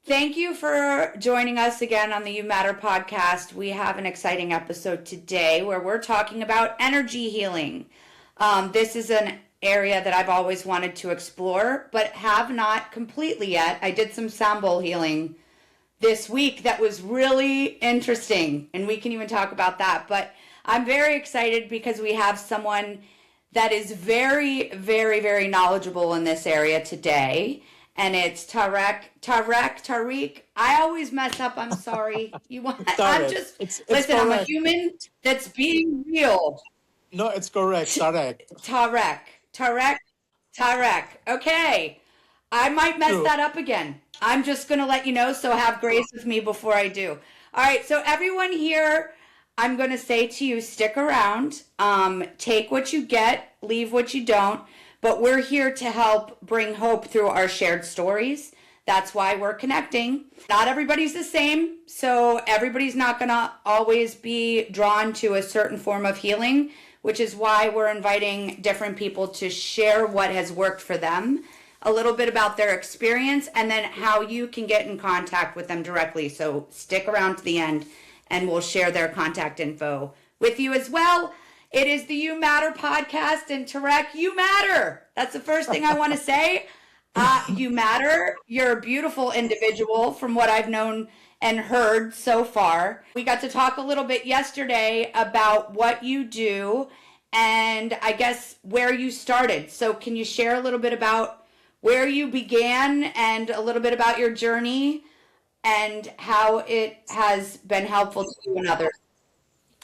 Thank you for joining us again on the You Matter podcast. We have an exciting episode today where we're talking about energy healing. This is an area that I've always wanted to explore, but have not completely yet. I did some sound bowl healing this week that was really interesting, and we can even talk about that. But I'm very excited because we have someone that is very, very, very knowledgeable in this area today. And it's Tariq. I always mess up. I'm sorry. I'm Tarek. just, It's listen, I'm a correct. human that's being real. No, it's correct. Tarek. Tarek. Tarek. Tarek. Okay. I might mess True. that up again. I'm just going to let you know, so have grace with me before I do. All right, so everyone here, I'm going to say to you, stick around. Take what you get, leave what you don't. But we're here to help bring hope through our shared stories. That's why we're connecting. Not everybody's the same, so everybody's not going to always be drawn to a certain form of healing, which is why we're inviting different people to share what has worked for them, a little bit about their experience, and then how you can get in contact with them directly. So stick around to the end and we'll share their contact info with you as well. It is the You Matter podcast, and Tarek, you matter. That's the first thing I want to say. You matter. You're a beautiful individual from what I've known and heard so far. We got to talk a little bit yesterday about what you do and I guess where you started. So, can you share a little bit about where you began and a little bit about your journey and how it has been helpful to you and others?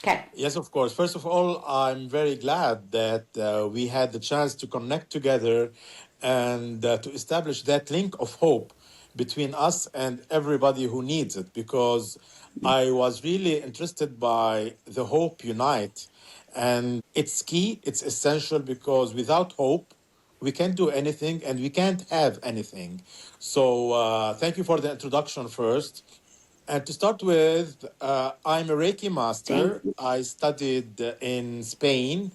Okay. Yes, of course. First of all, I'm very glad that we had the chance to connect together and to establish that link of hope between us and everybody who needs it, because I was really interested by the Hope Unite. And it's key, it's essential, because without hope, we can't do anything and we can't have anything. So, thank you for the introduction first. And to start with, I'm a Reiki Thank master. you. I studied in Spain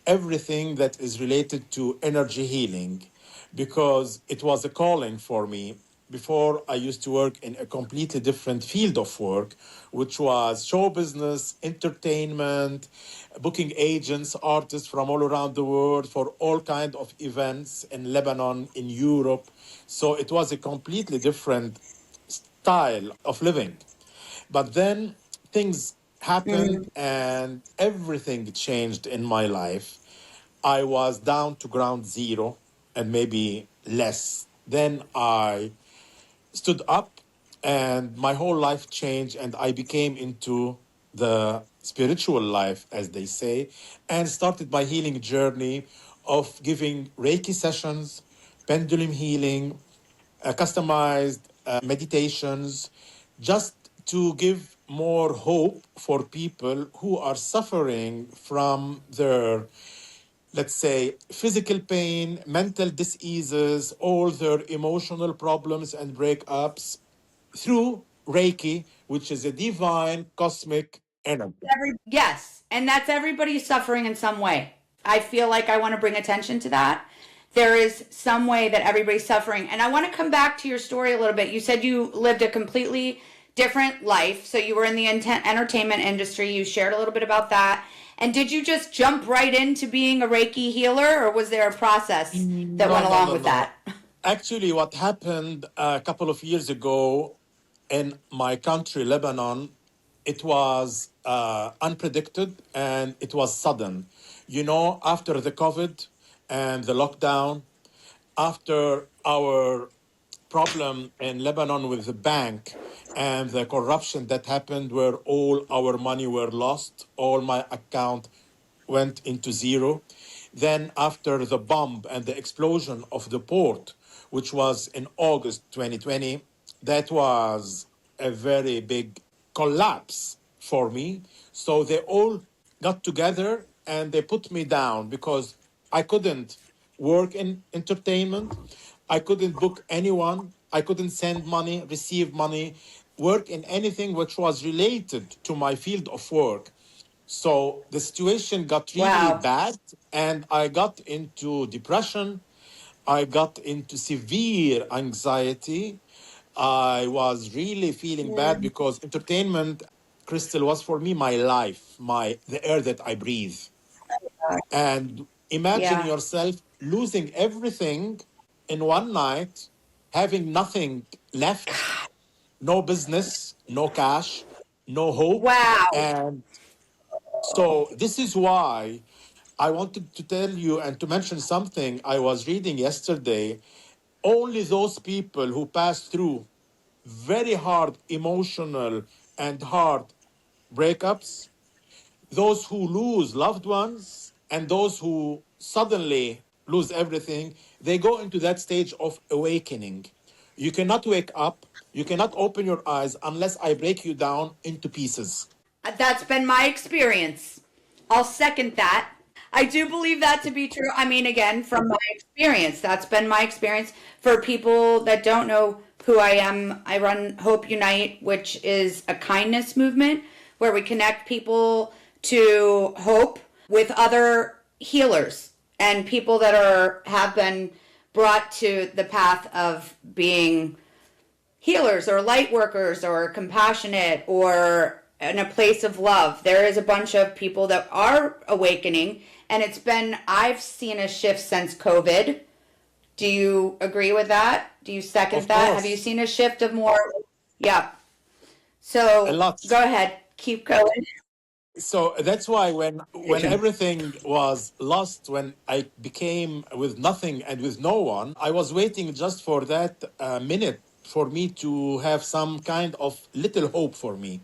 everything that is related to energy healing because it was a calling for me. Before, I used to work in a completely different field of work, which was show business, entertainment, booking agents, artists from all around the world for all kind of events in Lebanon, in Europe. So it was a completely different style of living. But then things happened and everything changed in my life. I was down to ground zero and maybe less. Then I stood up and my whole life changed and I became into the spiritual life, as they say, and started my healing journey of giving Reiki sessions, pendulum healing, customized meditations, just to give more hope for people who are suffering from their, let's say, physical pain, mental diseases, all their emotional problems and breakups through Reiki, which is a divine cosmic energy. Yes, and that's everybody suffering in some way. I feel like I want to bring attention to that. There is some way that everybody's suffering. And I want to come back to your story a little bit. You said you lived a completely different life. So you were in the entertainment industry. You shared a little bit about that. And did you just jump right into being a Reiki healer, or was there a process that No, went no, along no, with no. that? Actually, what happened a couple of years ago in my country, Lebanon, it was unpredicted and it was sudden. You know, after the COVID and the lockdown, after our problem in Lebanon with the bank and the corruption that happened, where all our money were lost, all my account went into zero. Then after the bomb and the explosion of the port, which was in August 2020, that was a very big collapse for me. So they all got together and they put me down because I couldn't work in entertainment. I couldn't book anyone. I couldn't send money, receive money, work in anything which was related to my field of work. So the situation got really Wow. bad, and I got into depression. I got into severe anxiety. I was really feeling bad Mm. because entertainment, Crystal, was for me my life, the air that I breathe. And imagine Yeah. yourself losing everything in one night, having nothing left, no business, no cash, no hope. Wow. And so this is why I wanted to tell you and to mention something I was reading yesterday. Only those people who pass through very hard emotional and hard breakups, those who lose loved ones, and those who suddenly lose everything, they go into that stage of awakening. You cannot wake up, you cannot open your eyes unless I break you down into pieces. That's been my experience. I'll second that. I do believe that to be true. I mean, again, from my experience, that's been my experience. For people that don't know who I am, I run Hope Unite, which is a kindness movement where we connect people to hope with other healers and people that have been brought to the path of being healers or light workers or compassionate or in a place of love. There is a bunch of people that are awakening, and I've seen a shift since COVID. Do you agree with that? Do you second Of that? Have you course, seen a shift of more? Yeah. a So lot. go ahead, keep going. So that's why when everything was lost, when I became with nothing and with no one, I was waiting just for that minute for me to have some kind of little hope for me.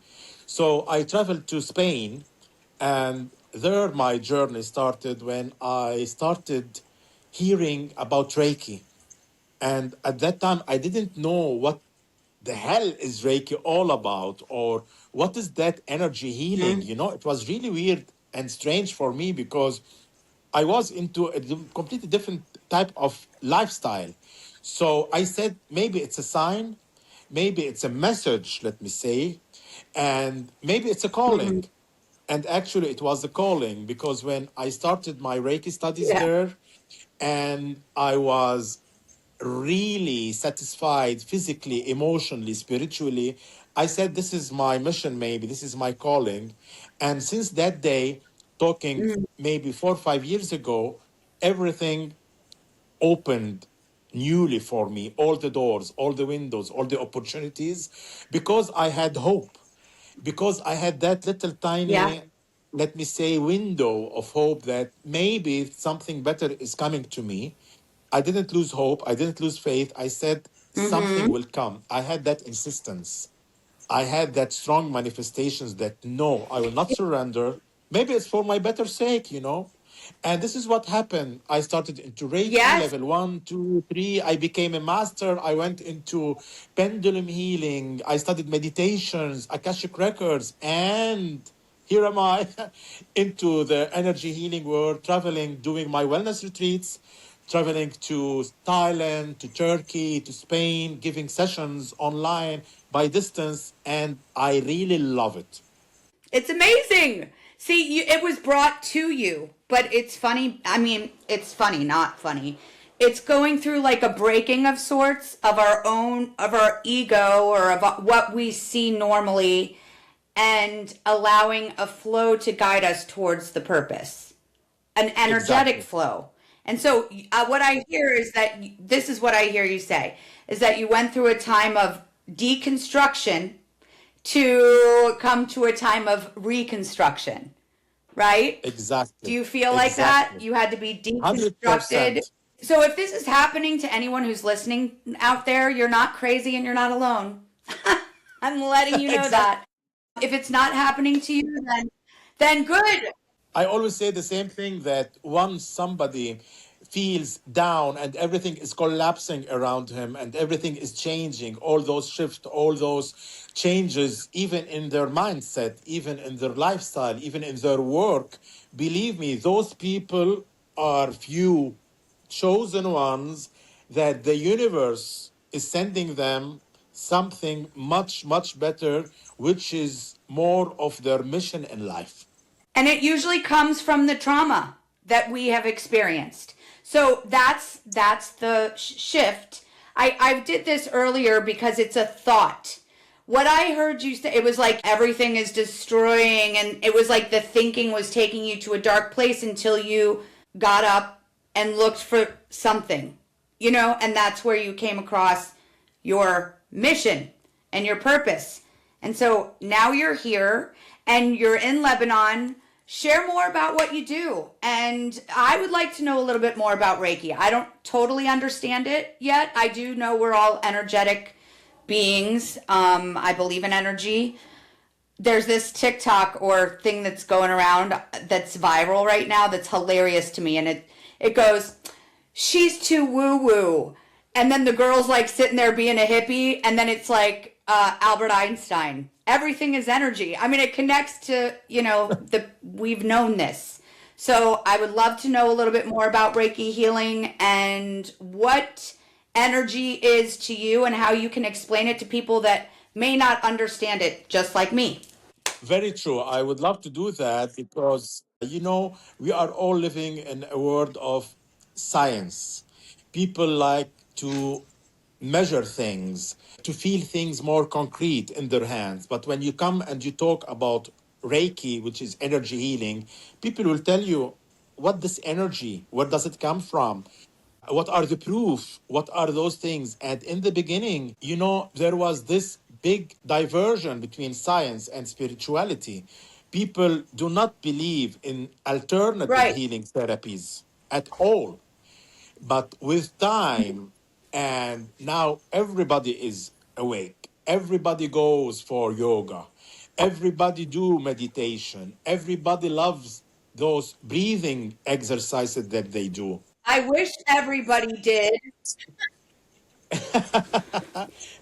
So I traveled to Spain, and there my journey started when I started hearing about Reiki. And at that time, I didn't know what the hell is Reiki all about, or what is that energy healing? Mhm. You know, it was really weird and strange for me because I was into a completely different type of lifestyle. So I said, maybe it's a sign, maybe it's a message, let me say, and maybe it's a calling. Mhm. And actually, it was a calling because when I started my Reiki studies Yeah. there, and I was really satisfied physically, emotionally, spiritually, I said, this is my mission, maybe, this is my calling. And since that day, talking Mhm. maybe 4 or 5 years ago, everything opened newly for me, all the doors, all the windows, all the opportunities, because I had hope, because I had that little Yeah. tiny, let me say, window of hope that maybe something better is coming to me. I didn't lose hope. I didn't lose faith. I said something Mhm. will come. I had that insistence. I had that strong manifestations that no, I will not surrender. Maybe it's for my better sake, you know. And this is what happened. I started into Reiki, Yes. level 1, 2, 3. I became a master. I went into pendulum healing. I studied meditations, Akashic records, and here am I into the energy healing world, traveling, doing my wellness retreats, traveling to Thailand, to Turkey, to Spain, giving sessions online by distance, and I really love it. It's amazing. See, it was brought to you, but it's funny. I mean, it's funny, not funny. It's going through like a breaking of sorts of our ego or of what we see normally and allowing a flow to guide us towards the purpose, an energetic Exactly. flow. And so, what I hear is that this is what I hear you say is that you went through a time of deconstruction to come to a time of reconstruction, right? Do Exactly. you feel like that? Exactly. You had to be deconstructed. 100%. So if this is happening to anyone who's listening out there, you're not crazy and you're not alone. I'm letting you know Exactly. that. If it's not happening to you, then good. I always say the same thing, that once somebody feels down and everything is collapsing around him and everything is changing, all those shifts, all those changes, even in their mindset, even in their lifestyle, even in their work, believe me, those people are few chosen ones that the universe is sending them something much, much better, which is more of their mission in life. And it usually comes from the trauma that we have experienced. So that's the shift. I did this earlier because it's a thought. What I heard you say, it was like everything is destroying, and it was like the thinking was taking you to a dark place until you got up and looked for something, and that's where you came across your mission and your purpose. And so now you're here and you're in Lebanon. Share more about what you do. And I would like to know a little bit more about Reiki. I don't totally understand it yet. I do know we're all energetic beings. I believe in energy. There's this TikTok or thing that's going around that's viral right now that's hilarious to me. And it goes, she's too woo woo. And then the girl's like sitting there being a hippie. And then it's like Albert Einstein. Everything is energy. I mean, it connects to, we've known this. So I would love to know a little bit more about Reiki healing and what energy is to you and how you can explain it to people that may not understand it, just like me. Very true. I would love to do that because, we are all living in a world of science. People like to measure things, to feel things more concrete in their hands. But when you come and you talk about Reiki, which is energy healing, people will tell you, what this energy, where does it come from? What are the proof? What are those things? And in the beginning, there was this big diversion between science and spirituality. People do not believe in alternative Right. healing therapies at all. But with time, and now everybody is awake. Everybody goes for yoga. Everybody do meditation. Everybody loves those breathing exercises that they do. I wish everybody did.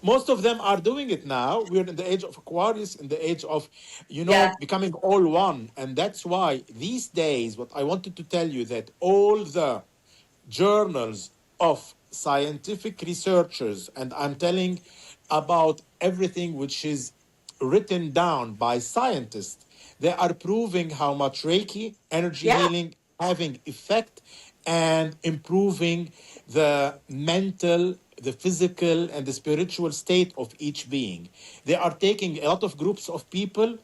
Most of them are doing it now. We're in the age of Aquarius, in the age of, Yeah. becoming all one. And that's why these days, what I wanted to tell you, that all the journals of scientific researchers, and I'm telling about everything which is written down by scientists, they are proving how much Reiki, energy Yeah. healing, having effect and improving the mental, the physical, and the spiritual state of each being. They are taking a lot of groups of people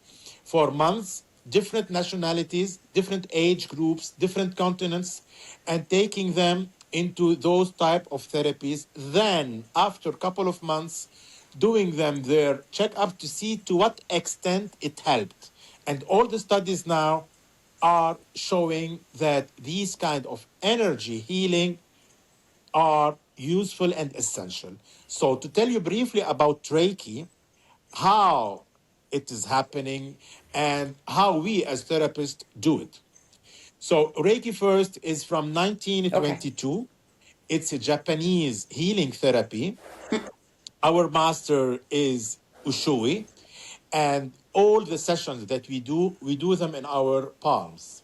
for months, different nationalities, different age groups, different continents, and taking them into those type of therapies. Then, after a couple of months, doing them their checkup to see to what extent it helped. And all the studies now are showing that these kind of energy healing are useful and essential. So to tell you briefly about Reiki, how it is happening and how we as therapists do it. So Reiki first is from Okay. 1922. It's a Japanese healing therapy. Our master is Ushui, and all the sessions that we do them in our palms.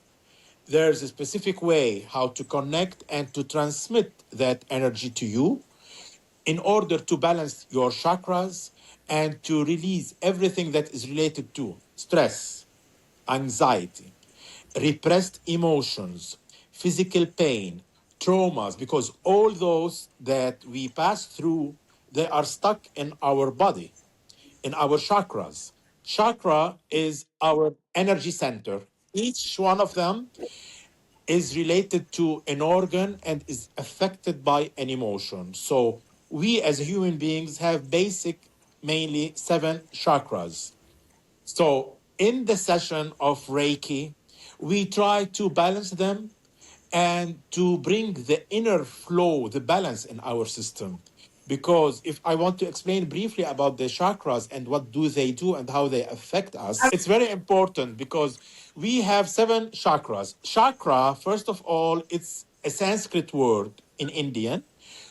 There's a specific way how to connect and to transmit that energy to you in order to balance your chakras and to release everything that is related to stress, anxiety, repressed emotions, physical pain, traumas, because all those that we pass through, they are stuck in our body, in our chakras. Chakra is our energy center. Each one of them is related to an organ and is affected by an emotion. So we as human beings have basic, mainly 7 chakras. So in the session of Reiki, we try to balance them and to bring the inner flow, the balance in our system. Because if I want to explain briefly about the chakras and what do they do and how they affect us, it's very important because we have 7 chakras. Chakra, first of all, it's a Sanskrit word in Indian.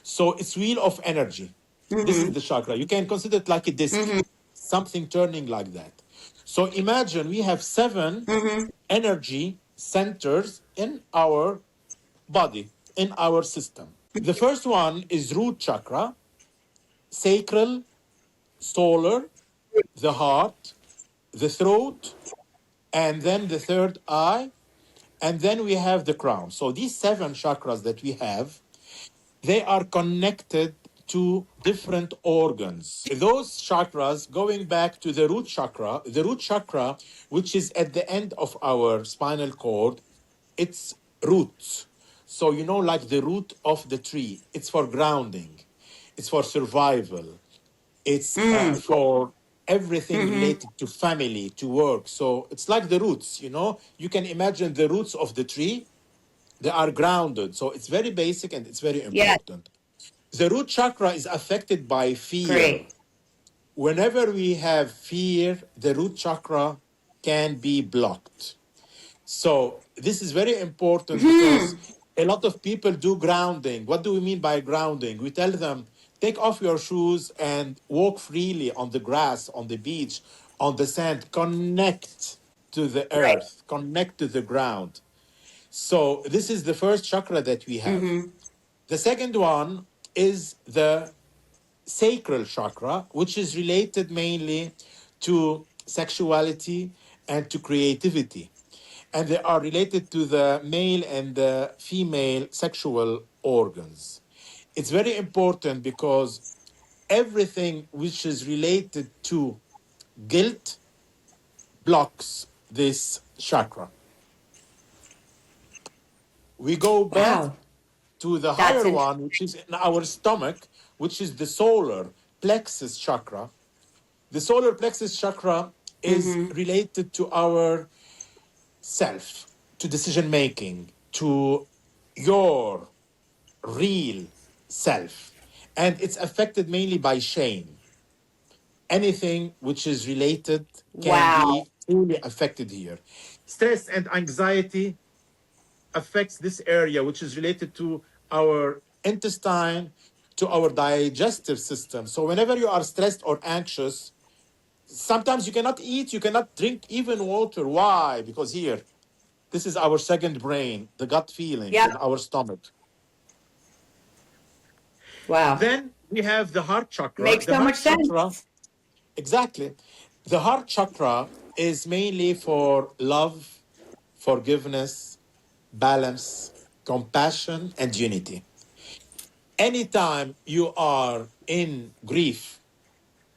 So it's wheel of energy. This is Mm-hmm. the chakra. You can consider it like a disc, Mm-hmm. something turning like that. So imagine we have 7 Mm-hmm. energy centers in our body, in our system. The first one is root chakra, sacral, solar, the heart, the throat, and then the third eye, and then we have the crown. So these 7 chakras that we have, they are connected to different organs. Those chakras, going back to the root chakra, which is at the end of our spinal cord, it's roots. So, like the root of the tree, it's for grounding, it's for survival, it's for everything related to family, to work. So it's like the roots, you can imagine the roots of the tree, they are grounded. So it's very basic and it's very Yes. important. The root chakra is affected by fear. Great. Whenever we have fear, the root chakra can be blocked. So this is very important because a lot of people do grounding. What do we mean by grounding? We tell them, take off your shoes and walk freely on the grass, on the beach, on the sand. Connect to the Right. earth, connect to the ground. So this is the first chakra that we have. The second one is the sacral chakra, which is related mainly to sexuality and to creativity. And they are related to the male and the female sexual organs. It's very important because everything which is related to guilt blocks this chakra. We go back Wow. to the That's higher one, which is in our stomach, which is the solar plexus chakra. The solar plexus chakra is related to our self, to decision making, to your real self. And it's affected mainly by shame. Anything which is related can wow. be truly affected here. Stress and anxiety affects this area, which is related to our intestine, to our digestive system. So whenever you are stressed or anxious, sometimes you cannot eat, you cannot drink even water. Why? Because here, this is our second brain, the gut feeling Yep. in our stomach. Wow. Then we have the heart chakra. Makes The so much heart chakra, sense. exactly. The heart chakra is mainly for love, forgiveness, balance, compassion, and unity. Anytime you are in grief,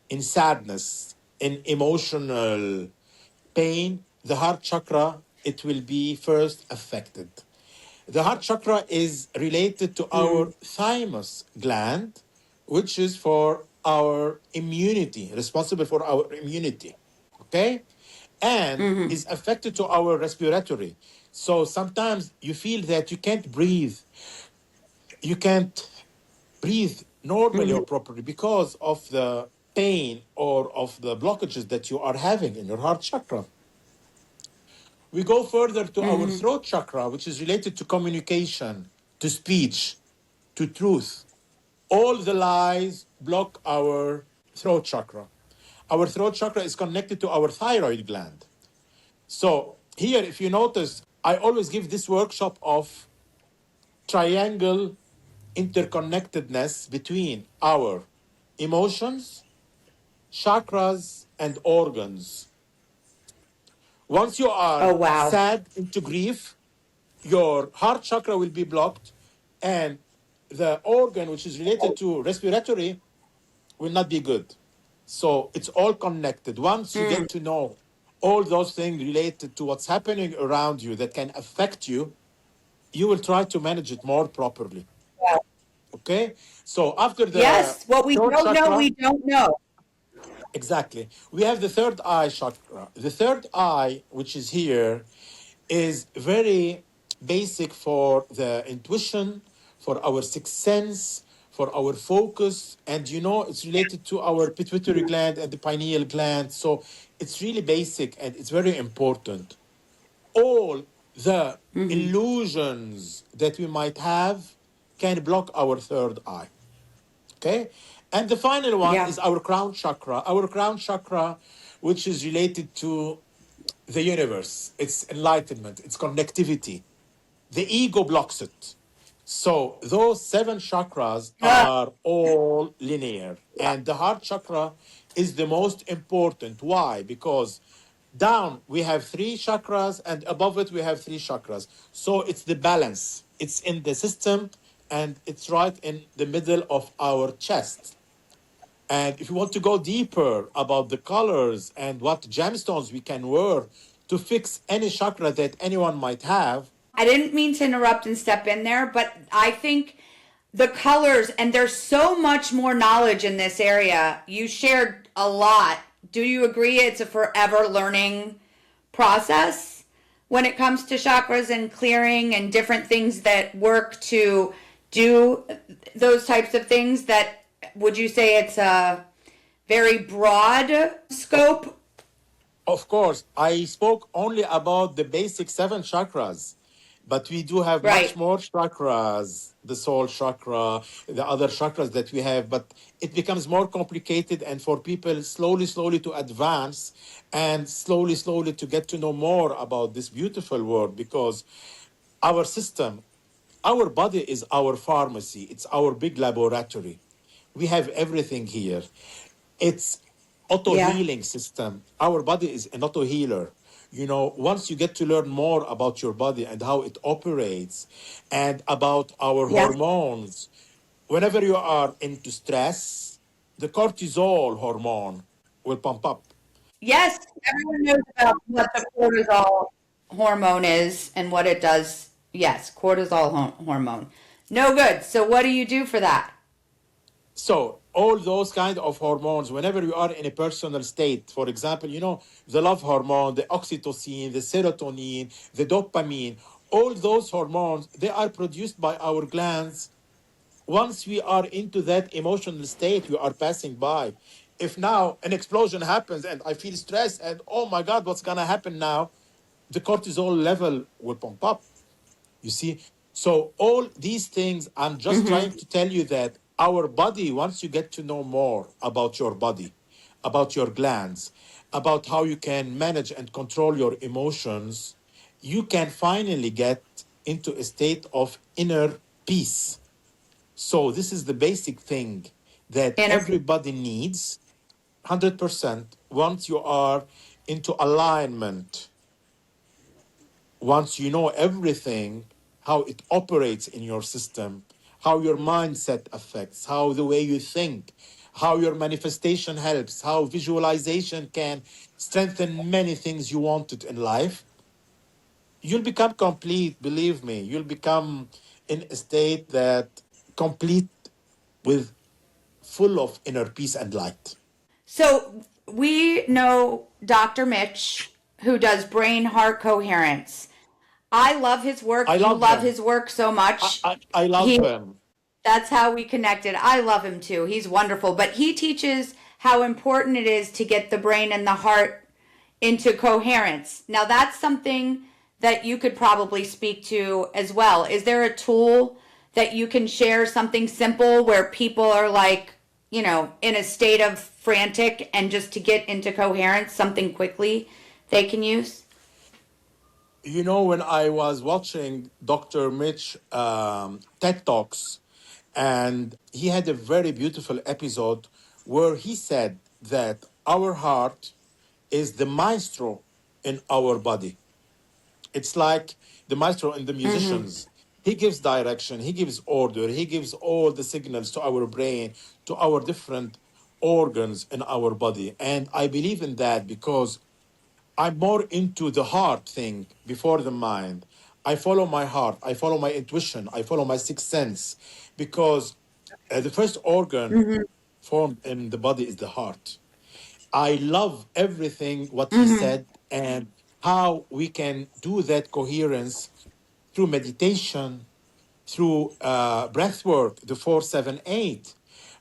in sadness, in emotional pain, the heart chakra, it will be first affected. The heart chakra is related to our thymus gland, which is for our immunity, responsible for our immunity. Okay? And is affected to our respiratory. So sometimes you feel that you can't breathe. You can't breathe normally or properly because of the pain or of the blockages that you are having in your heart chakra. We go further to our throat chakra, which is related to communication, to speech, to truth. All the lies block our throat chakra. Our throat chakra is connected to our thyroid gland. So here, if you notice, I always give this workshop of triangle interconnectedness between our emotions, chakras, and organs. Once you Oh, are wow. sad into grief, your heart chakra will be blocked, and the organ which is related to respiratory will not be good. So it's all connected. Once you get to know all those things related to what's happening around you that can affect you, you will try to manage it more properly. Wow. Okay? So after the Yes. What we throat don't know, chakra, we don't know. exactly, we have the third eye chakra. The third eye, which is here, is very basic for the intuition, for our sixth sense, for our focus. And it's related to our pituitary gland and the pineal gland. So it's really basic and it's very important. All the illusions that we might have can block our third eye. Okay. And the final one Yeah. is our crown chakra. Our crown chakra, which is related to the universe, it's enlightenment, it's connectivity. The ego blocks it. So those seven chakras Ah, are all linear. And the heart chakra is the most important. Why? Because down we have three chakras and above it we have three chakras. So it's the balance. It's in the system and it's right in the middle of our chest. And if you want to go deeper about the colors and what gemstones we can wear to fix any chakra that anyone might have. I didn't mean to interrupt and step in there, but I think the colors, and there's so much more knowledge in this area. You shared a lot. Do you agree it's a forever learning process when it comes to chakras and clearing and different things that work to do those types of things? That would you say it's a very broad scope? Of course, I spoke only about the basic seven chakras, but we do have much Right. more chakras, the soul chakra, the other chakras that we have, but it becomes more complicated. And for people slowly, slowly to advance and slowly, slowly to get to know more about this beautiful world, because our system, our body is our pharmacy, it's our big laboratory. We have everything here. It's auto Yeah. healing system. Our body is an auto healer. You know, once you get to learn more about your body and how it operates and about our Yeah. hormones, whenever you are into stress, the cortisol hormone will pump up. Yes, everyone knows about what the cortisol hormone is and what it does. Yes, cortisol hormone. No good. So what do you do for that? So all those kind of hormones, whenever you are in a personal state, for example, you know, the love hormone, the oxytocin, the serotonin, the dopamine, all those hormones, they are produced by our glands. Once we are into that emotional state, we are passing by. If now an explosion happens and I feel stressed and oh my God, what's gonna happen now? The cortisol level will pump up. You see? So, all these things, I'm just trying Mm-hmm. to tell you that our body, once you get to know more about your body, about your glands, about how you can manage and control your emotions, you can finally get into a state of inner peace. So, this is the basic thing that Inner peace. everybody needs 100% once you are into alignment, once you know everything, how it operates in your system, how your mindset affects, how the way you think, how your manifestation helps, how visualization can strengthen many things you wanted in life, you'll become complete. Believe me, you'll become in a state that complete with full of inner peace and light. So we know Dr. Mitch, who does brain heart coherence. I love his work. I You love love him. his work so much. I love He him. That's how we connected. I love him too. He's wonderful. But he teaches how important it is to get the brain and the heart into coherence. Now, that's something that you could probably speak to as well. Is there a tool that you can share, something simple where people are like, in a state of frantic, and just to get into coherence, something quickly they can use? You know, when I was watching Dr. Mitch TED Talks, and he had a very beautiful episode where he said that our heart is the maestro in our body. It's like the maestro in the Mm-hmm. musicians. He gives direction, he gives order, he gives all the signals to our brain, to our different organs in our body. And I believe in that because I'm more into the heart thing before the mind. I follow my heart, I follow my intuition, I follow my sixth sense, because the first organ Mm-hmm. formed in the body is the heart. I love everything what he Mm-hmm. said and how we can do that coherence through meditation, through breath work, the 478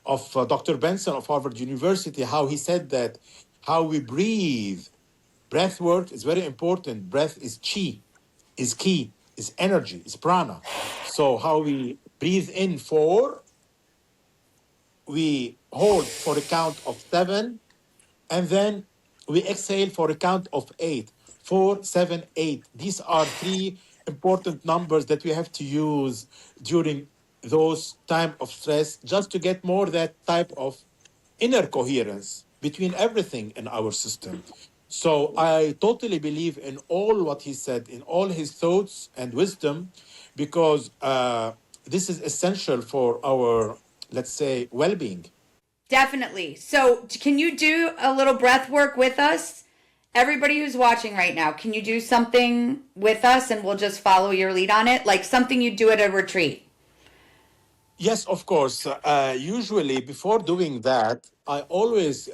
of Dr. Benson of Harvard University, how he said that how we breathe. Breath work is very important. Breath is chi, is ki, is energy, is prana. So how we breathe in four, we hold for a count of seven, and then we exhale for a count of eight. 4, 7, 8. These are three important numbers that we have to use during those time of stress, just to get more that type of inner coherence between everything in our system. So I totally believe in all what he said, in all his thoughts and wisdom, because this is essential for our, let's say, well-being. Definitely. So, can you do a little breath work with us? Everybody who's watching right now, can you do something with us and we'll just follow your lead on it? Like something you do at a retreat. Yes, of course. Usually, before doing that, I always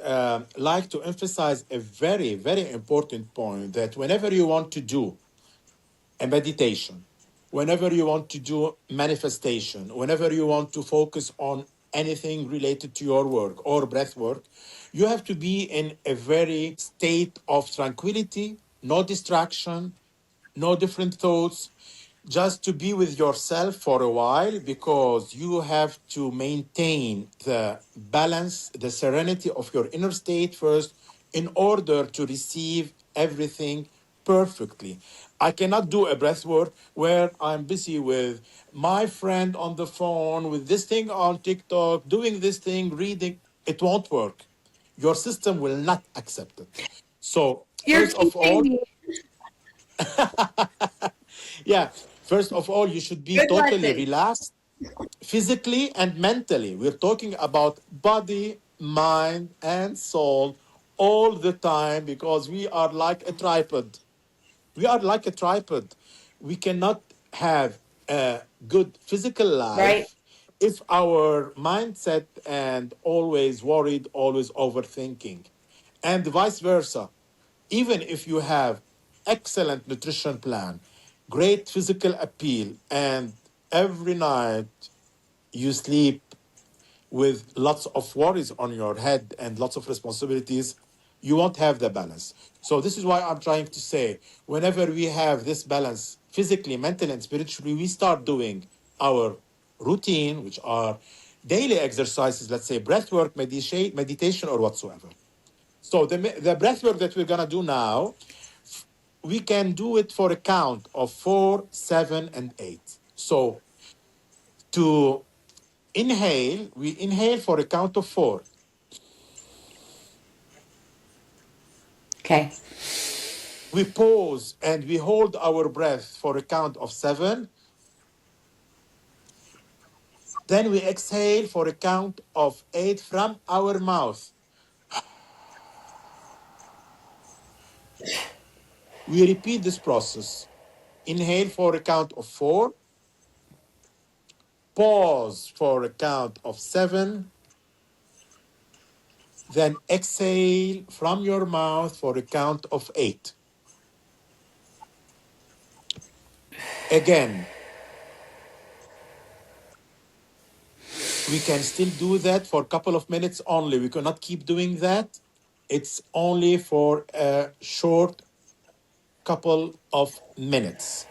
like to emphasize a very, very important point that whenever you want to do a meditation, whenever you want to do manifestation, whenever you want to focus on anything related to your work or breath work, you have to be in a very state of tranquility, no distraction, no different thoughts, just to be with yourself for a while, because you have to maintain the balance, the serenity of your inner state first in order to receive everything perfectly. I cannot do a breath work where I'm busy with my friend on the phone, with this thing on TikTok, doing this thing, reading. It won't work. Your system will not accept it. So, You're first of teaching all, me. yeah, first of all, you should be Good totally lesson. relaxed physically and mentally. We're talking about body, mind, and soul all the time, because we are like a tripod. We are like a tripod. We cannot have a good physical Right? life if our mindset and always worried, always overthinking, and vice versa. Even if you have excellent nutrition plan, great physical appeal, and every night you sleep with lots of worries on your head and lots of responsibilities, you won't have the balance. So this is why I'm trying to say, whenever we have this balance physically, mentally, and spiritually, we start doing our routine, which are daily exercises, let's say breath work, meditation, or whatsoever. So the breath work that we're gonna do now, we can do it for a count of 4, 7, and 8. So to inhale, we inhale for a count of 4. Okay. We pause and we hold our breath for a count of 7. Then we exhale for a count of 8 from our mouth. We repeat this process. Inhale for a count of 4. Pause for a count of 7. Then exhale from your mouth for a count of 8. Again, we can still do that for a couple of minutes only. We cannot keep doing that. It's only for a short couple of minutes.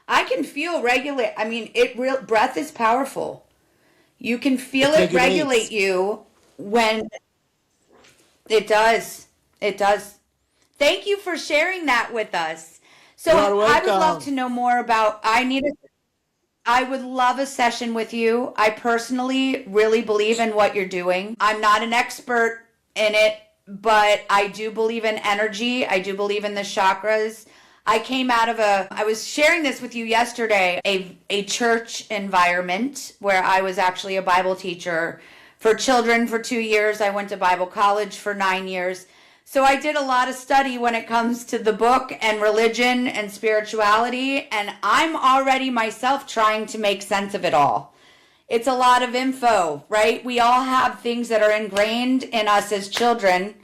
I can feel regulate. I mean, it real breath is powerful. You can feel It it regulate regulates. you when it does. It does. Thank you for sharing that with us. You So are I would love welcome. to know more about I would love a session with you. I personally really believe in what you're doing. I'm not an expert in it, but I do believe in energy. I do believe in the chakras. I was sharing this with you yesterday, a church environment where I was actually a Bible teacher for children for 2 years. I went to Bible college for 9 years. So I did a lot of study when it comes to the book and religion and spirituality, and I'm already myself trying to make sense of it all. It's a lot of info, right? We all have things that are ingrained in us as children,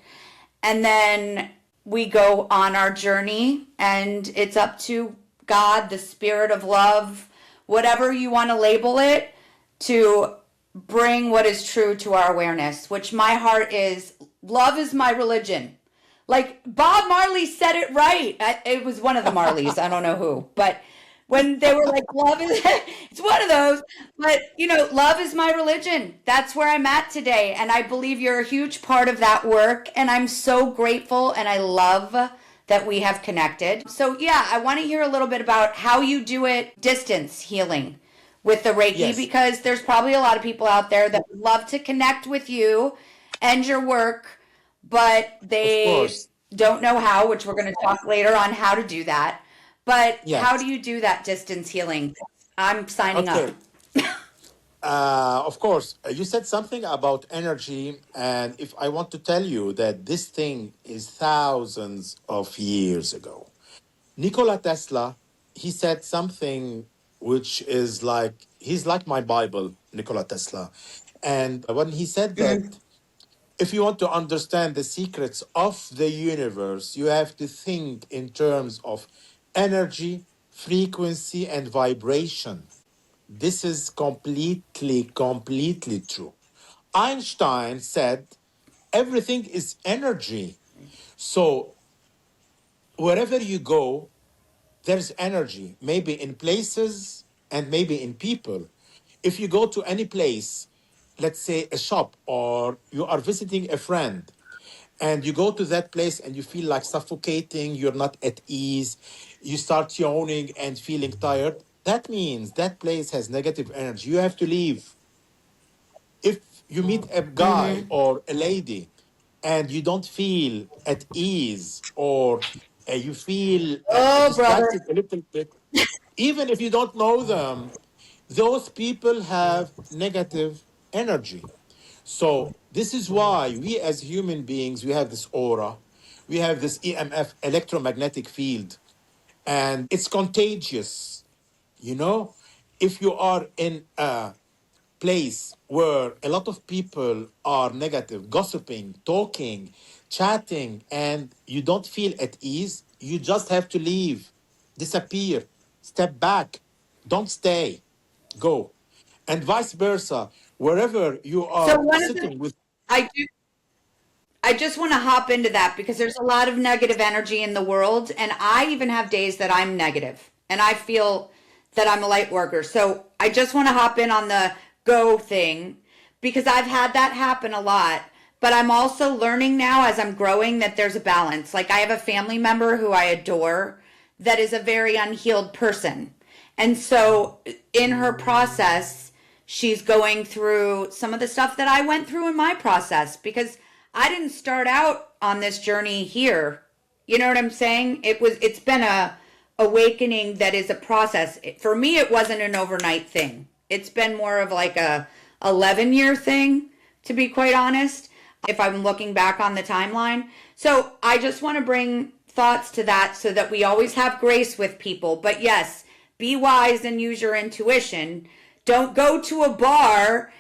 and then we go on our journey, and it's up to God, the spirit of love, whatever you want to label it, to bring what is true to our awareness, which my heart is love is my religion. Like Bob Marley said it right. It was one of the Marleys. I don't know who, but when they were like, love is, it's one of those. But, love is my religion. That's where I'm at today. And I believe you're a huge part of that work. And I'm so grateful and I love that we have connected. So, yeah, I want to hear a little bit about how you do it distance healing with the Reiki, Yes, because there's probably a lot of people out there that would love to connect with you and your work, but of they course. don't know how, which we're going to talk later on how to do that. But how do Yes. you do that distance healing? I'm signing up. Okay. Of course, you said something about energy, and if I want to tell you that this thing is thousands of years ago. Nikola Tesla, he said something which is like, he's like my Bible, Nikola Tesla. And when he said that, if you want to understand the secrets of the universe, you have to think in terms of energy, frequency, and vibration. This is completely true. Einstein said everything is energy. So wherever you go, there's energy, maybe in places and maybe in people. If you go to any place, let's say a shop, or you are visiting a friend, and you go to that place and you feel like suffocating, you're not at ease, you start yawning and feeling tired, that means that place has negative energy. You have to leave. If you meet a guy or a lady and you don't feel at ease, or you feel Oh, brother. distracted a little bit, even if you don't know them, those people have negative energy. So this is why we as human beings, we have this aura, we have this EMF, electromagnetic field, and it's contagious. You know, if you are in a place where a lot of people are negative, gossiping, talking, chatting, and you don't feel at ease, you just have to leave, disappear, step back, don't stay, go. And vice versa, wherever you So are one of the sitting with. I do I just want to hop into that because there's a lot of negative energy in the world. And I even have days that I'm negative and I feel that I'm a light worker. So I just want to hop in on the go thing because I've had that happen a lot. But I'm also learning now as I'm growing that there's a balance. Like I have a family member who I adore that is a very unhealed person. And so in her process, she's going through some of the stuff that I went through in my process because I didn't start out on this journey here. You know what I'm saying? It's been a awakening that is a process. For me it wasn't an overnight thing. It's been more of like a 11-year thing, to be quite honest, if I'm looking back on the timeline. So I just want to bring thoughts to that so that we always have grace with people. But yes, be wise and use your intuition. Don't go to a bar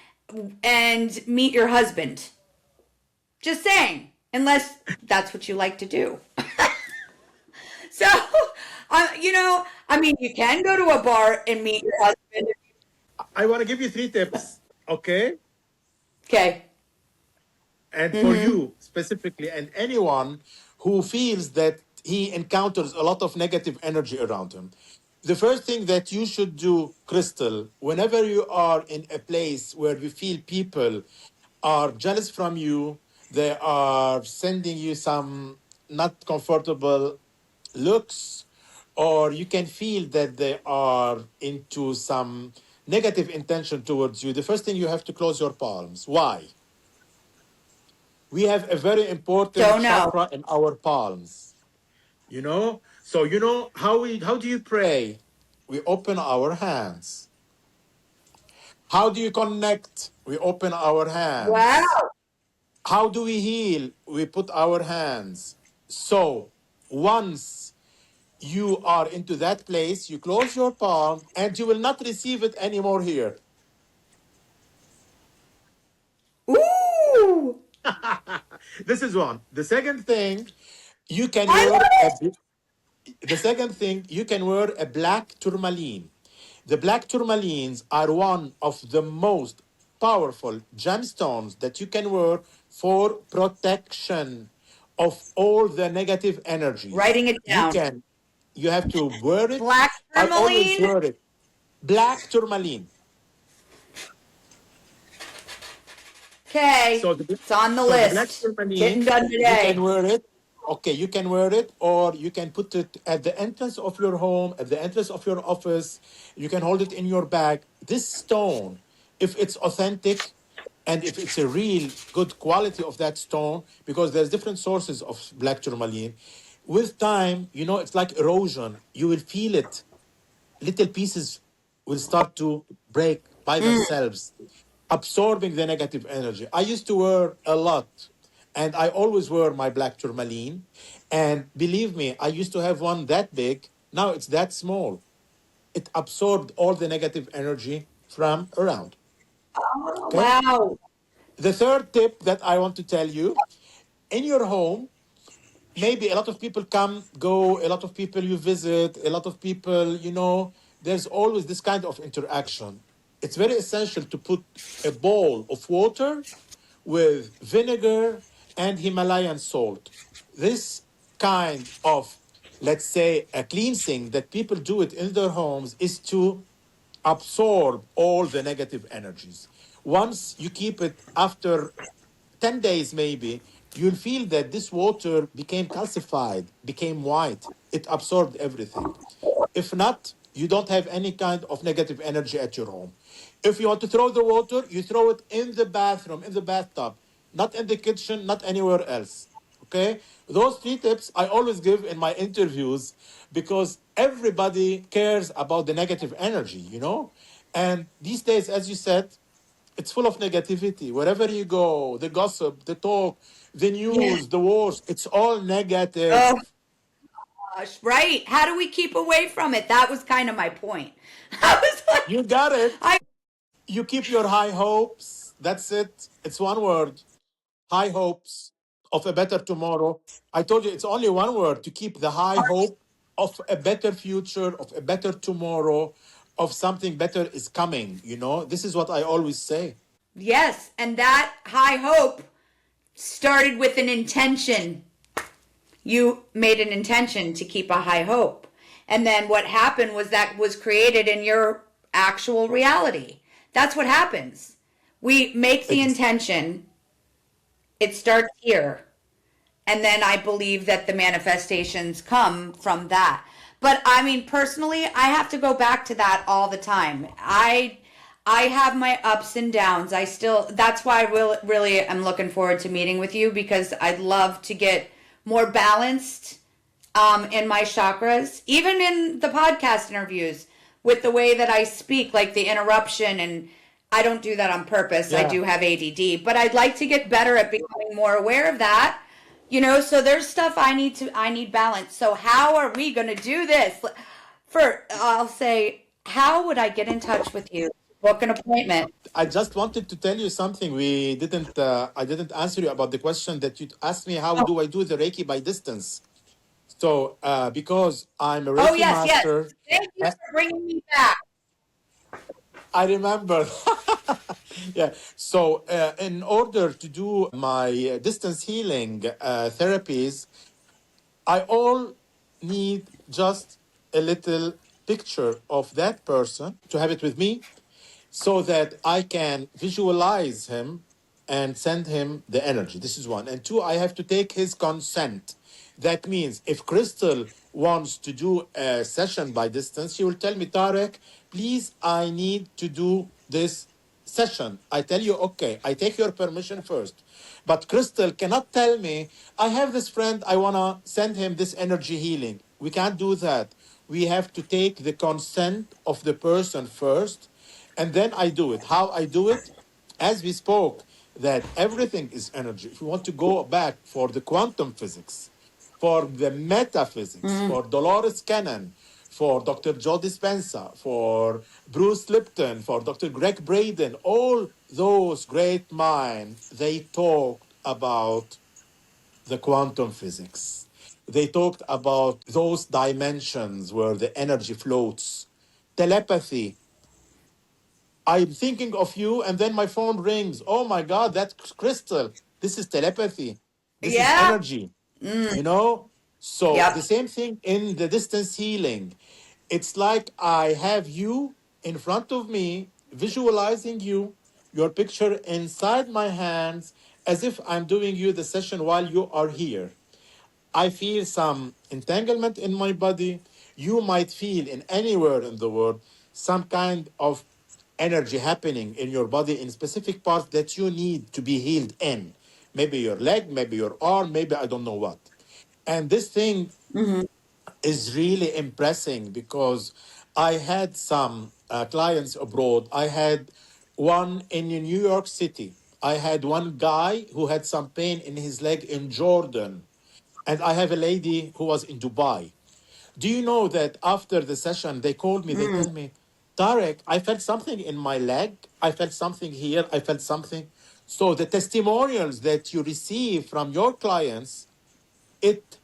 and meet your husband. Just saying, unless that's what you like to do. So, I mean, you can go to a bar and meet your husband. I want to give you three tips, okay? Okay. And for you specifically, and anyone who feels that he encounters a lot of negative energy around him. The first thing that you should do, Crystal, whenever you are in a place where you feel people are jealous from you, they are sending you some not comfortable looks, or you can feel that they are into some negative intention towards you, the first thing, you have to close your palms. Why? We have a very important Don't know. chakra in our palms, so how do you pray? We open our hands. How do you connect? We open our hands. Wow. How do we heal? We put our hands. So once you are into that place, you close your palm and you will not receive it anymore here. Ooh. This is one. The second thing, you can I wear love a it. the second thing, you can wear a black tourmaline. The black tourmalines are one of the most powerful gemstones that you can wear for protection of all the negative energies. Writing it You down. can, you have to wear it. Black I always tourmaline. wear it. Black tourmaline. Okay. So It's on the the black list. Getting tourmaline, done you can today. wear it. Okay, you can wear it, or you can put it at the entrance of your home, at the entrance of your office. You can hold it in your bag. This stone, if it's authentic, and if it's a real good quality of that stone, because there's different sources of black tourmaline, With time, it's like erosion. You will feel it. Little pieces will start to break by themselves, absorbing the negative energy. I used to wear a lot, and I always wear my black tourmaline. And believe me, I used to have one that big. Now it's that small. It absorbed all the negative energy from around. Oh, Okay. wow. The third tip that I want to tell you, in your home, maybe a lot of people come, go, a lot of people you visit, a lot of people, there's always this kind of interaction. It's very essential to put a bowl of water with vinegar and Himalayan salt. This kind of, let's say, a cleansing that people do it in their homes is to absorb all the negative energies. Once you keep it after 10 days, maybe, you'll feel that this water became calcified, became white. It absorbed everything. If not, you don't have any kind of negative energy at your home. If you want to throw the water, you throw it in the bathroom, in the bathtub, not in the kitchen, not anywhere else. Okay? Those three tips I always give in my interviews because everybody cares about the negative energy. And these days, as you said, it's full of negativity. Wherever you go, the gossip, the talk, the Yeah. news, the wars, it's all negative. Oh, gosh. Right. How do we keep away from it? That was kind of my point. I was like, You got it. I, You keep your high hopes. That's it. It's one word. High hopes of a better tomorrow. I told you it's only one word to keep the high hope of a better future, of a better tomorrow, of something better is coming. This is what I always say. yes. And that high hope started with an intention. You made an intention to keep a high hope. And then what happened was that was created in your actual reality. That's what happens. We make the Ex- intention, it starts here. And then I believe that the manifestations come from that. But I mean, personally, I have to go back to that all the time. I have my ups and downs. I still, that's why I really am looking forward to meeting with you because I'd love to get more balanced in my chakras, even in the podcast interviews with the way that I speak, like the interruption. And I don't do that on purpose. I Yeah. do have ADD, but I'd like to get better at becoming more aware of that. So there's stuff I need balance. So how are we going to do this? I'll say, how would I get in touch with you? Book an appointment. I just wanted to tell you something. We didn't. I didn't answer you about the question that you asked me. How Oh, do I do the Reiki by distance? So, because I'm a oh Reiki yes, yes. master, Thank you eh, for bringing me back. I remember. Yeah. So, in order to do my distance healing therapies, I all need just a little picture of that person to have it with me so that I can visualize him and send him the energy. This is one. And two, I have to take his consent. That means if Crystal wants to do a session by distance, she will tell me, Tarek, please, I need to do this session. I tell you, okay, I take your permission first. But Crystal cannot tell me, I have this friend, I want to send him this energy healing. We can't do that. We have to take the consent of the person first and then I do it. How I do it? As we spoke, that everything is energy. If you want to go back for the quantum physics, for the metaphysics, for Dolores Cannon, for Dr. Joe Dispenza, for Bruce Lipton, for Dr. Greg Braden, all those great minds, they talked about the quantum physics. They talked about those dimensions where the energy floats, telepathy, I'm thinking of you, and then my phone rings. Oh my God, that's Crystal. This is telepathy. This is Yeah. energy, you know? So, the Yep. same thing in the distance healing. It's like I have you in front of me, visualizing you, your picture inside my hands, as if I'm doing you the session while you are here. I feel some entanglement in my body. You might feel in anywhere in the world some kind of energy happening in your body in specific parts that you need to be healed in. Maybe your leg, maybe your arm, maybe I don't know what. And this thing Hmm. is really impressing because I had some clients abroad. I had one in New York City. I had one guy who had some pain in his leg in Jordan. And I have a lady who was in Dubai. Do you know that after the session, they called me, they Mm. tell me, Tarek, I felt something in my leg. I felt something here. I felt something. So the testimonials that you receive from your clients, it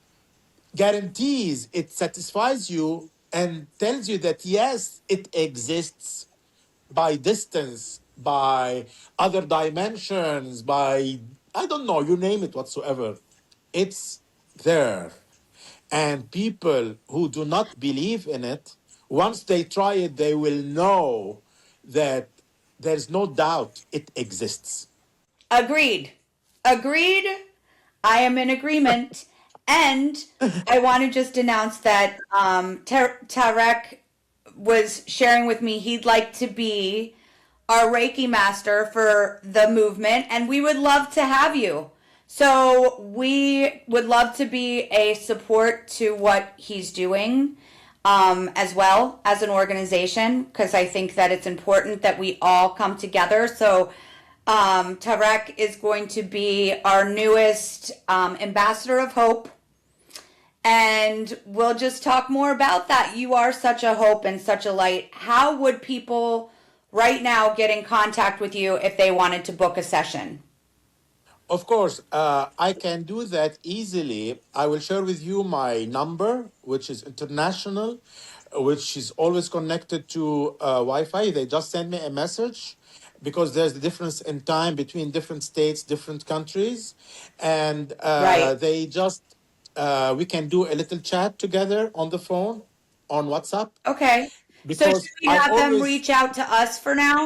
guarantees, it satisfies you and tells you that yes, it exists by distance, by other dimensions, by, I don't know, you name it whatsoever. It's there. And people who do not believe in it, once they try it, they will know that there's no doubt it exists. Agreed. Agreed. I am in agreement. And I want to just announce that Tarek was sharing with me he'd like to be our Reiki master for the movement, and we would love to have you. So we would love to be a support to what he's doing, as well as an organization, because I think that it's important that we all come together. So Tarek is going to be our newest ambassador of hope, and we'll just talk more about that. You are such a hope and such a light. How would people right now get in contact with you if they wanted to book a session? Of course, I can do that easily. I will share with you my number, which is international, which is always connected to Wi-Fi. They just send me a message because there's the difference in time between different states, different countries, and Right. they just we can do a little chat together on the phone, on WhatsApp, Okay. So should because we I have them always reach out to us for now?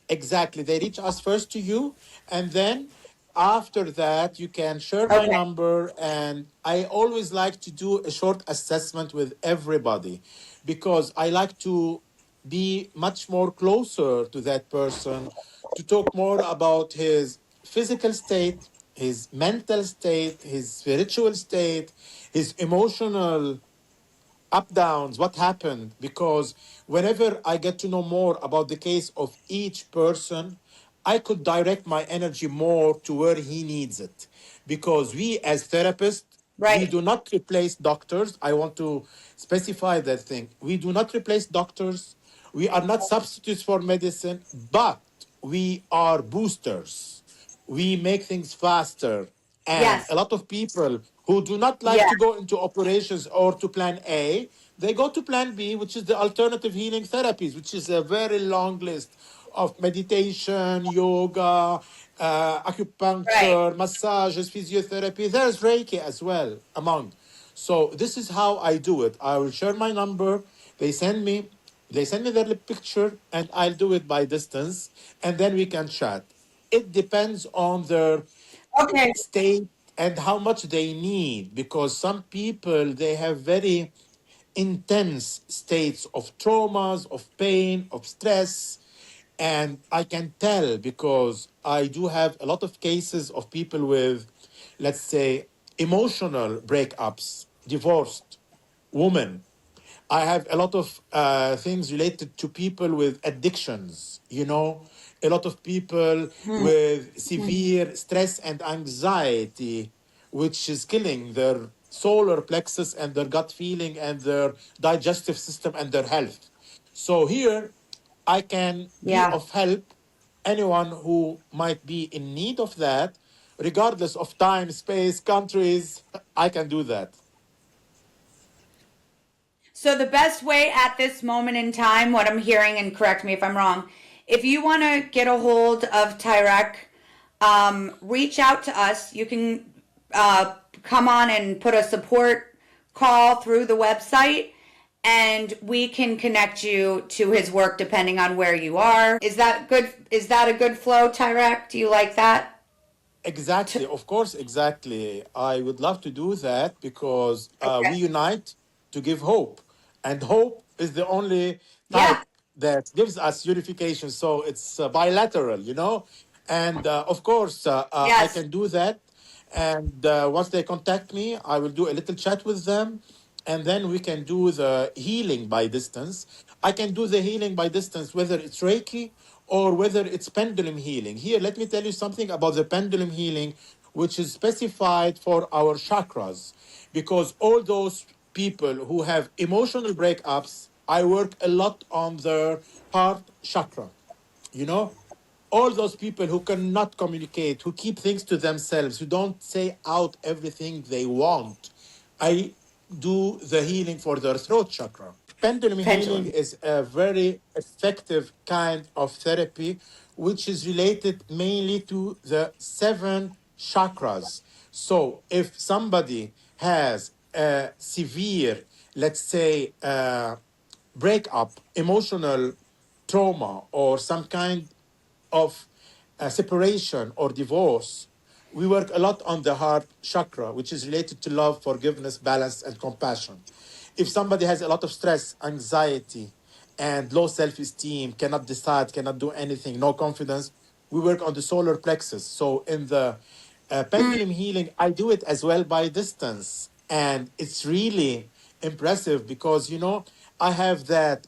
exactly. They reach us first to you, and then after that, you can share my Okay. number. And I always like to do a short assessment with everybody because I like to be much more closer to that person to talk more about his physical state, his mental state, his spiritual state, his emotional up downs, what happened, because whenever I get to know more about the case of each person, I could direct my energy more to where he needs it. Because we as therapists, we Right. do not replace doctors. I want to specify that thing. We do not replace doctors. We are not substitutes for medicine, but we are boosters. We make things faster. And Yes. a lot of people who do not like Yeah. to go into operations or to plan A, they go to plan B, which is the alternative healing therapies, which is a very long list of meditation, yoga, Right. acupuncture, massages, physiotherapy. There's Reiki as well among. So this is how I do it. I will share my number. They send me, they send me their picture, and I'll do it by distance, and then we can chat. It depends on their Okay. state and how much they need, because some people they have very intense states of traumas, of pain, of stress. And I can tell because I do have a lot of cases of people with, let's say, emotional breakups, divorced women. I have a lot of things related to people with addictions, a lot of people Hmm. with severe stress and anxiety, which is killing their solar plexus and their gut feeling and their digestive system and their health. So here I can be Yeah. of help anyone who might be in need of that, regardless of time, space, countries. I can do that. So the best way at this moment in time, what I'm hearing, and correct me if I'm wrong, if you want to get a hold of Tyrek, reach out to us. You can come on and put a support call through the website, and we can connect you to his work depending on where you are. Is that good? Is that a good flow, Tyrek? Do you like that? Exactly, of course, exactly. I would love to do that because we Okay. unite to give hope. And hope is the only Yeah. type that gives us unification. So it's bilateral. And of course, I Yes. can do that. And once they contact me, I will do a little chat with them. And then we can do the healing by distance. I can do the healing by distance, whether it's Reiki or whether it's pendulum healing. Here, let me tell you something about the pendulum healing, which is specified for our chakras. Because all those people who have emotional breakups, I work a lot on their heart chakra. You know, all those people who cannot communicate, who keep things to themselves, who don't say out everything they want, I do the healing for their throat chakra. Pendulum healing Pendulum. is a very effective kind of therapy, which is related mainly to the seven chakras. So if somebody has a severe, let's say, breakup, emotional trauma, or some kind of separation or divorce, we work a lot on the heart chakra, which is related to love, forgiveness, balance, and compassion. If somebody has a lot of stress, anxiety, and low self esteem, cannot decide, cannot do anything, no confidence, we work on the solar plexus. So in the pendulum healing, I do it as well by distance. And it's really impressive because, I have that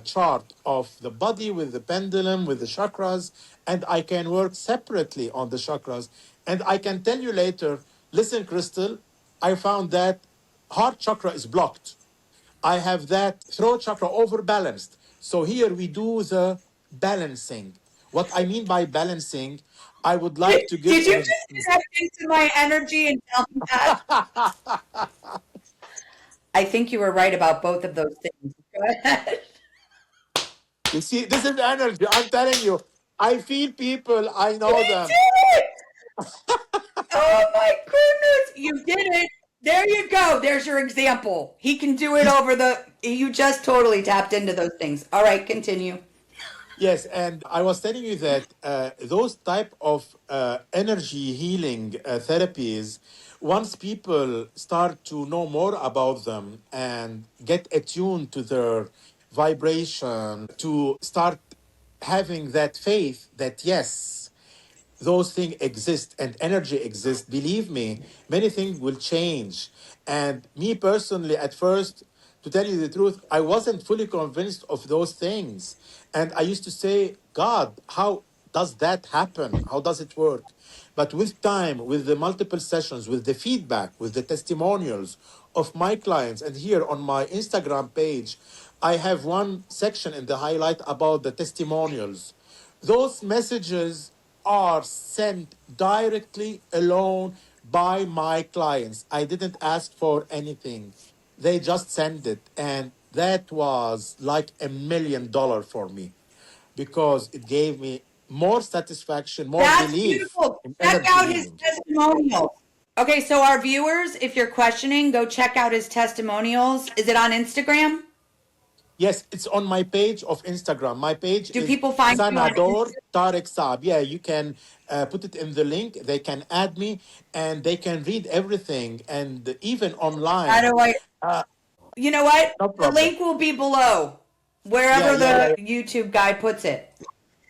chart of the body with the pendulum, with the chakras, and I can work separately on the chakras. And I can tell you later, listen, Crystal, I found that heart chakra is blocked. I have that throat chakra overbalanced. So here we do the balancing. What I mean by balancing, I would like to give Did you an. just connect into my energy and tell me that? I think you were right about both of those things. Go ahead. You see, this is energy. I'm telling you, I feel people, I You know them. did it! Oh my goodness, you did it. There you go. There's your example. He can do it over the. You just totally tapped into those things. All right, continue. Yes, and I was telling you that those type of energy healing therapies, once people start to know more about them and get attuned to their vibration, to start having that faith that yes, those things exist and energy exists, believe me, many things will change. And me personally, at first, to tell you the truth, I wasn't fully convinced of those things. And I used to say, God, how does that happen? How does it work? But with time, with the multiple sessions, with the feedback, with the testimonials of my clients, and here on my Instagram page, I have one section in the highlight about the testimonials. Those messages are sent directly alone by my clients. I didn't ask for anything. They just send it. And that was like $1 million for me because it gave me more satisfaction, more That's belief beautiful. in Check energy out his healing. testimonials. Okay, so our viewers, if you're questioning, go check out his testimonials. Is it on Instagram? Yes, it's on my page of Instagram. My page Do is people find you on Sanador Instagram? Tarek Saab. Yeah, you can put it in the link. They can add me and they can read everything. And even How online, do I? uh, You know what? no The problem. link will be below, Yeah, wherever yeah, yeah, the YouTube guy puts it.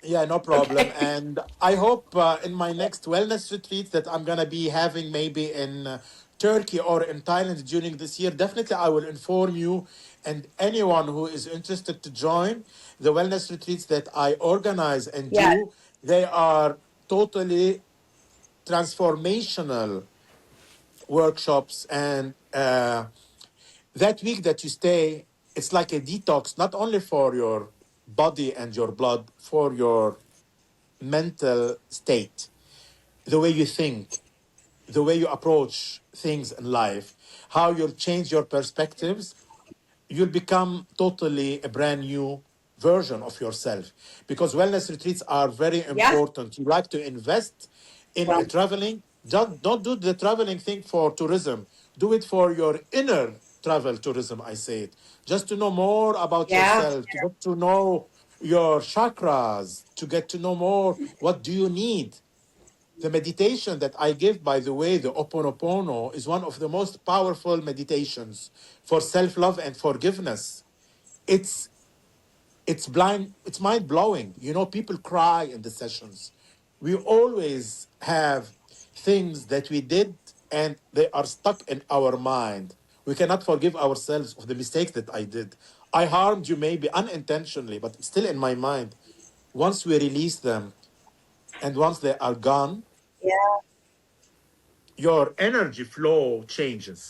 yeah, no problem. Okay. And I hope in my next wellness retreat that I'm going to be having maybe in Turkey or in Thailand during this year, definitely I will inform you and anyone who is interested to join the wellness retreats that I organize and Yeah. do. They are totally transformational workshops. And that week that you stay, it's like a detox, not only for your body and your blood, for your mental state, the way you think, the way you approach things in life, how you'll change your perspectives, you'll become totally a brand new version of yourself. Because wellness retreats are very Yeah. important. You like to invest in a Well, traveling, don't do the traveling thing for tourism. Do it for your inner travel tourism, I say it. Just to know more about yeah. yourself, to get to know your chakras, to get to know more what do you need. The meditation that I give, by the way, the Oponopono, is one of the most powerful meditations for self-love and forgiveness. It's it's mind blowing. People cry in the sessions. We always have things that we did and they are stuck in our mind. We cannot forgive ourselves of the mistakes that I did. I harmed you maybe unintentionally, but it's still in my mind. Once we release them and once they are gone, Yeah. your energy flow changes.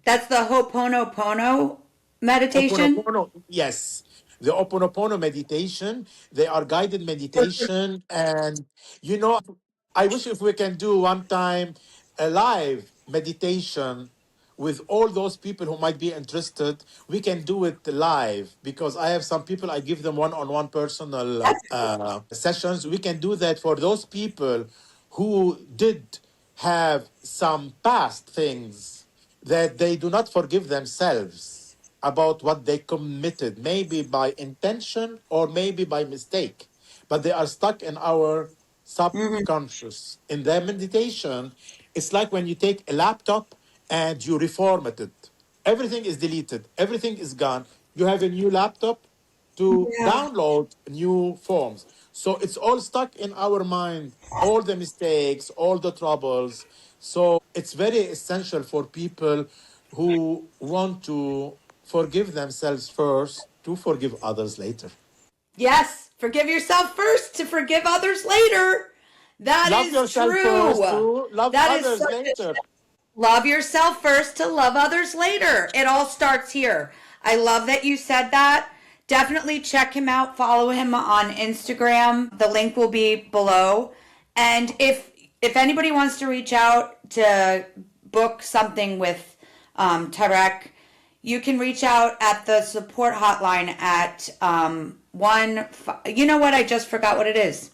That's the Ho'oponopono meditation. Oponopono, yes. The Oponopono meditation, they are guided meditation. And, you know, I wish if we can do one time a live meditation with all those people who might be interested, we can do it live because I have some people, I give them one-on-one personal That's cool. sessions. We can do that for those people who did have some past things that they do not forgive themselves about what they committed, maybe by intention or maybe by mistake, but they are stuck in our Mhm. subconscious. In their meditation, it's like when you take a laptop and you reformat it. Everything is deleted, everything is gone. You have a new laptop to Yeah. download new forms. So it's all stuck in our mind, all the mistakes, all the troubles. So it's very essential for people who want to forgive themselves first to forgive others later. Yes. Forgive yourself first to forgive others later. That Love is yourself true. first to love That is others such a later. love yourself first to love others later. It all starts here. I love that you said that. Definitely check him out. Follow him on Instagram. The link will be below. And if anybody wants to reach out to book something with Tarek, you can reach out at the support hotline at one. You know what? I just forgot what it is.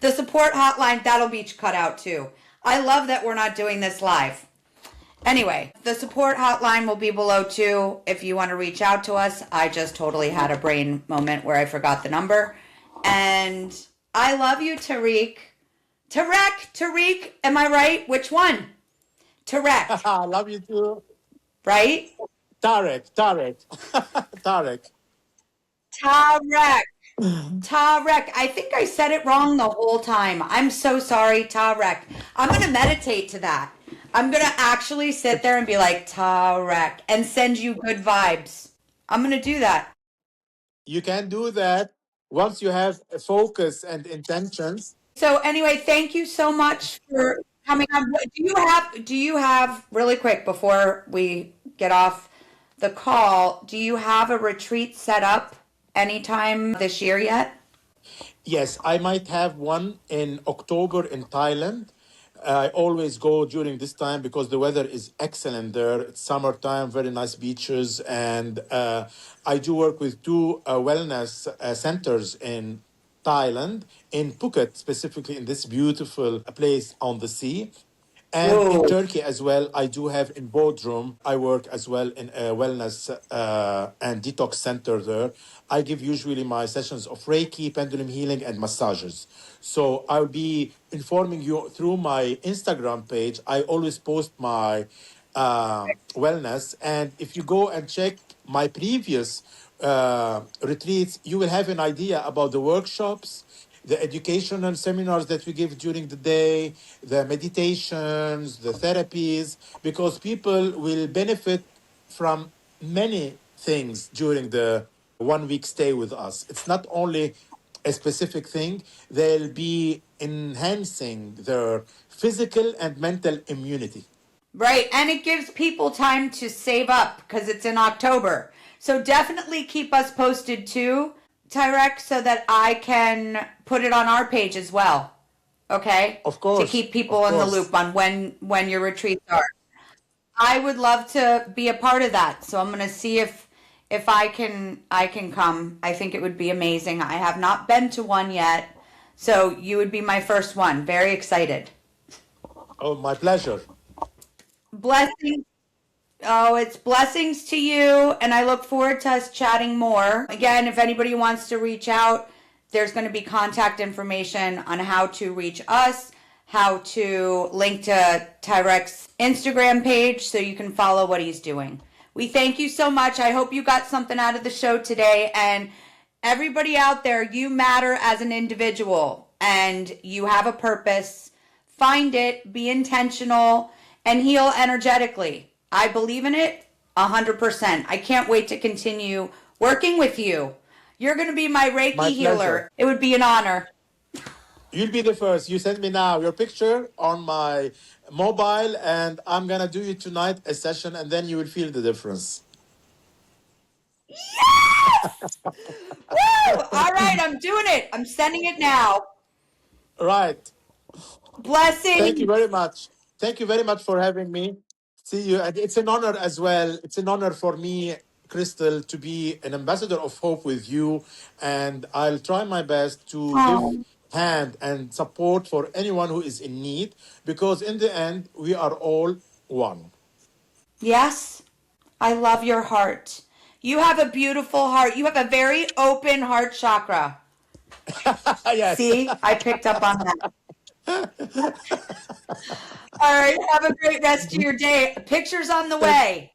The support hotline, that'll be cut out too. I love that we're not doing this live. Anyway, the support hotline will be below too if you want to reach out to us. I just totally had a brain moment where I forgot the number. And I love you, Tariq. Tariq, am I right? Which one? Tarek, Love you too. right? Tarek. Tarek. Tarek. Tarek. I think I said it wrong the whole time. I'm so sorry, Tarek. I'm going to meditate to that. I'm going to actually sit there and be like, Tarek, and send you good vibes. I'm going to do that. You can do that once you have a focus and intentions. So anyway, thank you so much for coming on. Do you have really quick before we get off the call, do you have a retreat set up anytime this year yet? Yes, I might have one in October in Thailand. I always go during this time because the weather is excellent there. It's summertime, very nice beaches, and I do work with two wellness centers in Thailand, in Phuket specifically, in this beautiful place on the sea. And in Whoa. Turkey as well, I do have in Bodrum. I work as well in a wellness and detox center there. I give usually my sessions of Reiki, pendulum healing, and massages. So I'll be informing you through my Instagram page. I always post my wellness. And if you go and check my previous retreats, you will have an idea about the workshops, the educational seminars that we give during the day, the meditations, the therapies, because people will benefit from many things during the 1 week stay with us. It's not only a specific thing, they'll be enhancing their physical and mental immunity. Right, and it gives people time to save up because it's in October. So definitely keep us posted too, Tyrek, so that I can put it on our page as well. Okay? To keep Of people in the course. loop on when your retreats are. I would love to be a part of that. So I'm going to see if I can come. I think it would be amazing. I have not been to one yet. So you would be my first one. Very excited. Oh, my pleasure. Blessings. Oh, it's blessings to you, and I look forward to us chatting more. Again, if anybody wants to reach out, there's going to be contact information on how to reach us, how to link to Tyrek's Instagram page so you can follow what he's doing. We thank you so much. I hope you got something out of the show today. And everybody out there, you matter as an individual and you have a purpose. find it, be intentional, and heal energetically. I believe in it 100%. I can't wait to continue working with you. You're going to be my My Reiki pleasure. healer. It would be an honor. You'll be the first. You send me now your picture on my mobile, and I'm gonna do it tonight a session, and then you will feel the difference. Yes! Woo! All right, I'm doing it. I'm sending it now. Right. Thank you Blessings. very much. Thank you very much for having me. See you. And it's an honor as well. It's an honor for me, Crystal, to be an ambassador of hope with you. And I'll try my best to give Oh, hand and support for anyone who is in need, because in the end, we are all one. yes. I love your heart. You have a beautiful heart. You have a very open heart chakra. Yes. See, I picked up on that. All right, have a great rest of your day. Pictures on the Thank, way.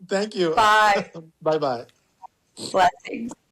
thank you. Bye. Bye bye. Blessings.